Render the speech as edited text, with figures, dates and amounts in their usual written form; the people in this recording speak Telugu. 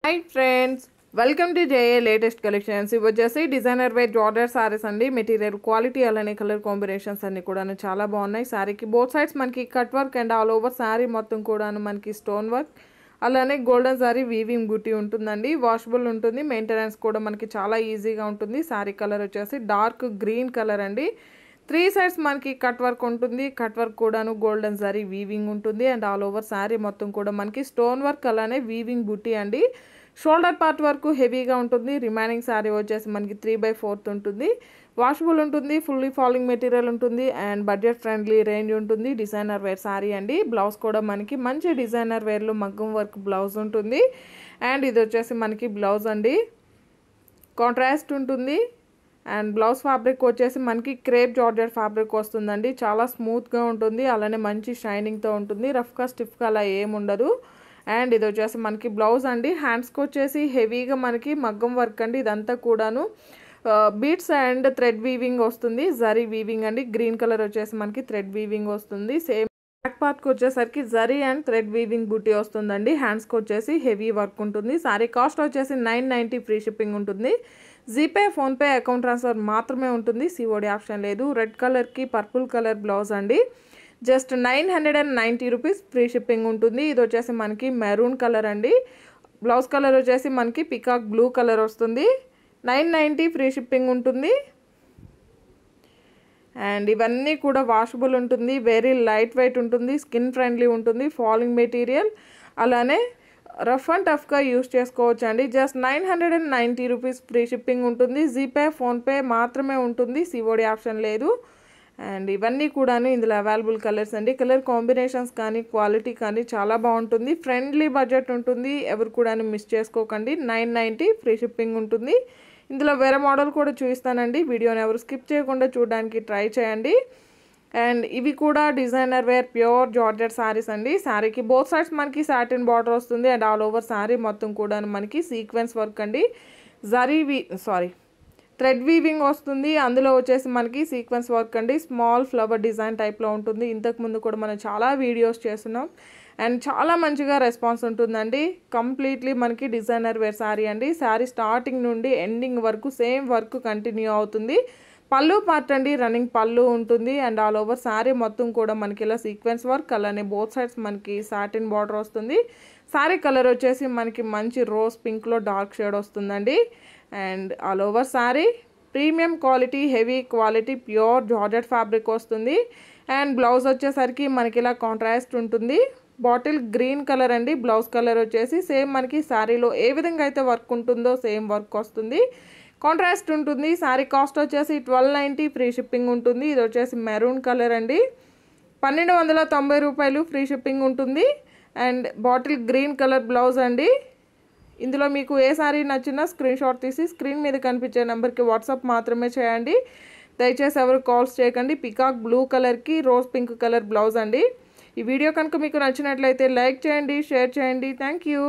Hi friends, welcome to JA latest collections. ఇవి వచ్చేసి డిజైనర్ వేర్ జార్జెట్ సారీస్ అండి. మెటీరియల్ క్వాలిటీ అలానే కలర్ కాంబినేషన్స్ అన్ని కూడా చాలా బాగున్నాయి. సారీకి బోత్ సైడ్స్ మనకి cut work and all over sari మొత్తం కూడా మనకి స్టోన్ వర్క్ అలానే గోల్డెన్ సారీ వీవింగ్ బూటీ ఉంటుందండి. వాషబుల్ ఉంటుంది, మెయింటెనెన్స్ కూడా మనకి చాలా ఈజీగా ఉంటుంది. సారీ కలర్ వచ్చేసి డార్క్ గ్రీన్ కలర్ అండి. 3 సైడ్స్ మనకి కట్ వర్క్ ఉంటుంది. కట్ వర్క్ కూడాను గోల్డెన్ సారీ వీవింగ్ ఉంటుంది అండ్ ఆల్ ఓవర్ సారీ మొత్తం కూడా మనకి స్టోన్ వర్క్ అలానే వీవింగ్ బుట్టి అండి. షోల్డర్ పార్ట్ వరకు హెవీగా ఉంటుంది. రిమైనింగ్ సారీ వచ్చేసి మనకి 3/4 ఉంటుంది. వాషబుల్ ఉంటుంది, ఫుల్లీ ఫాలింగ్ మెటీరియల్ ఉంటుంది అండ్ బడ్జెట్ ఫ్రెండ్లీ రేంజ్ ఉంటుంది. డిజైనర్ వేర్ సారీ అండి. బ్లౌజ్ కూడా మనకి మంచి డిజైనర్ వేర్లో మగ్గం వర్క్ బ్లౌజ్ ఉంటుంది అండ్ ఇది వచ్చేసి మనకి బ్లౌజ్ అండి. కాంట్రాస్ట్ ఉంటుంది అండ్ బ్లౌజ్ ఫ్యాబ్రిక్ వచ్చేసి మనకి క్రేప్ జార్జెట్ ఫ్యాబ్రిక్ వస్తుందండి. చాలా స్మూత్గా ఉంటుంది, అలానే మంచి షైనింగ్తో ఉంటుంది. రఫ్గా స్టిఫ్గా అలా ఏముండదు. అండ్ ఇది వచ్చేసి మనకి బ్లౌజ్ అండి. హ్యాండ్స్కి వచ్చేసి హెవీగా మనకి మగ్గం వర్క్ అండి. ఇదంతా కూడాను బీట్స్ అండ్ థ్రెడ్ వీవింగ్ వస్తుంది. జరీ వీవింగ్ అండి. గ్రీన్ కలర్ వచ్చేసి మనకి థ్రెడ్ వీవింగ్ వస్తుంది. సేమ్ బ్యాక్ పార్ట్కి వచ్చేసరికి జరీ అండ్ థ్రెడ్ వీవింగ్ బూటీ వస్తుందండి. హ్యాండ్స్కి వచ్చేసి హెవీ వర్క్ ఉంటుంది. సారీ కాస్ట్ వచ్చేసి 990 ఫ్రీ షిప్పింగ్ ఉంటుంది. జీపే, ఫోన్పే, అకౌంట్ ట్రాన్స్ఫర్ మాత్రమే ఉంటుంది. సిఓడి ఆప్షన్ లేదు. రెడ్ కలర్కి పర్పుల్ కలర్ బ్లౌజ్ అండి. జస్ట్ 990 రూపీస్ ఫ్రీ షిప్పింగ్ ఉంటుంది. ఇది వచ్చేసి మనకి మెరూన్ కలర్ అండి. బ్లౌజ్ కలర్ వచ్చేసి మనకి పికాక్ బ్లూ కలర్ వస్తుంది. 990 ఫ్రీ షిప్పింగ్ ఉంటుంది అండ్ ఇవన్నీ కూడా వాషబుల్ ఉంటుంది. వెరీ లైట్ వెయిట్ ఉంటుంది, స్కిన్ ఫ్రెండ్లీ ఉంటుంది, ఫాలింగ్ మెటీరియల్ అలానే రఫ్ అండ్ టఫ్గా యూస్ చేసుకోవచ్చు అండి. జస్ట్ 990 రూపీస్ ఫ్రీ షిప్పింగ్ ఉంటుంది. జీపే, ఫోన్పే మాత్రమే ఉంటుంది. సిఓడి ఆప్షన్ లేదు అండ్ ఇవన్నీ కూడాను ఇందులో అవైలబుల్ కలర్స్ అండి. కలర్ కాంబినేషన్స్ కానీ క్వాలిటీ కానీ చాలా బాగుంటుంది. ఫ్రెండ్లీ బడ్జెట్ ఉంటుంది. ఎవరు కూడా మిస్ చేసుకోకండి. 990 ఫ్రీ షిప్పింగ్ ఉంటుంది. ఇందులో వేరే మోడల్ కూడా చూపిస్తానండి. వీడియోని ఎవరు స్కిప్ చేయకుండా చూడడానికి ట్రై చేయండి. అండ్ ఇవి కూడా designer wear pure georgette saris అండి. సారీకి బోత్ సైడ్స్ మనకి సాటిన్ బార్డర్ వస్తుంది అండ్ ఆల్ ఓవర్ సారీ మొత్తం కూడా మనకి సీక్వెన్స్ వర్క్ అండి. థ్రెడ్ వీవింగ్ వస్తుంది. అందులో వచ్చేసి మనకి సీక్వెన్స్ వర్క్ అండి. స్మాల్ ఫ్లవర్ డిజైన్ టైప్లో ఉంటుంది. ఇంతకుముందు కూడా మనం చాలా వీడియోస్ చేస్తున్నాం అండ్ చాలా మంచిగా రెస్పాన్స్ ఉంటుందండి. కంప్లీట్లీ మనకి డిజైనర్ వేర్ సారీ అండి. సారీ స్టార్టింగ్ నుండి ఎండింగ్ వరకు సేమ్ వర్క్ కంటిన్యూ అవుతుంది. పళ్ళు పార్ట్ అండి, రన్నింగ్ పళ్ళు ఉంటుంది అండ్ ఆల్ ఓవర్ సారీ మొత్తం కూడా మనకి ఇలా సీక్వెన్స్ వర్క్ అలానే బోత్ సైడ్స్ మనకి సాటిన్ బార్డర్ వస్తుంది. సారీ కలర్ వచ్చేసి మనకి మంచి రోజ్ పింక్లో డార్క్ షేడ్ వస్తుందండి and all over sorry premium quality, heavy quality pure georgette fabric వస్తుంది అండ్ బ్లౌజ్ వచ్చేసరికి మనకి ఇలా కాంట్రాస్ట్ ఉంటుంది. బాటిల్ గ్రీన్ కలర్ అండి. బ్లౌజ్ కలర్ వచ్చేసి సేమ్ మనకి శారీలో ఏ విధంగా అయితే వర్క్ ఉంటుందో సేమ్ వర్క్ వస్తుంది. కాంట్రాస్ట్ ఉంటుంది. శారీ కాస్ట్ వచ్చేసి 1290 ఫ్రీ షిప్పింగ్ ఉంటుంది. ఇది వచ్చేసి మెరూన్ కలర్ అండి. 1290 రూపాయలు ఫ్రీ షిప్పింగ్ ఉంటుంది and bottle green colour blouse అండి. ఇందులో మీకు ఏ సారీ నచ్చినా స్క్రీన్ షాట్ తీసి స్క్రీన్ మీద కనిపించే నెంబర్కి వాట్సాప్ మాత్రమే చేయండి. దయచేసి ఎవరు కాల్స్ చేయకండి. పికాక్ బ్లూ కలర్కి రోజ్ పింక్ కలర్ బ్లౌజ్ అండి. ఈ వీడియో కనుక మీకు నచ్చినట్లయితే లైక్ చేయండి, షేర్ చేయండి. Thank you.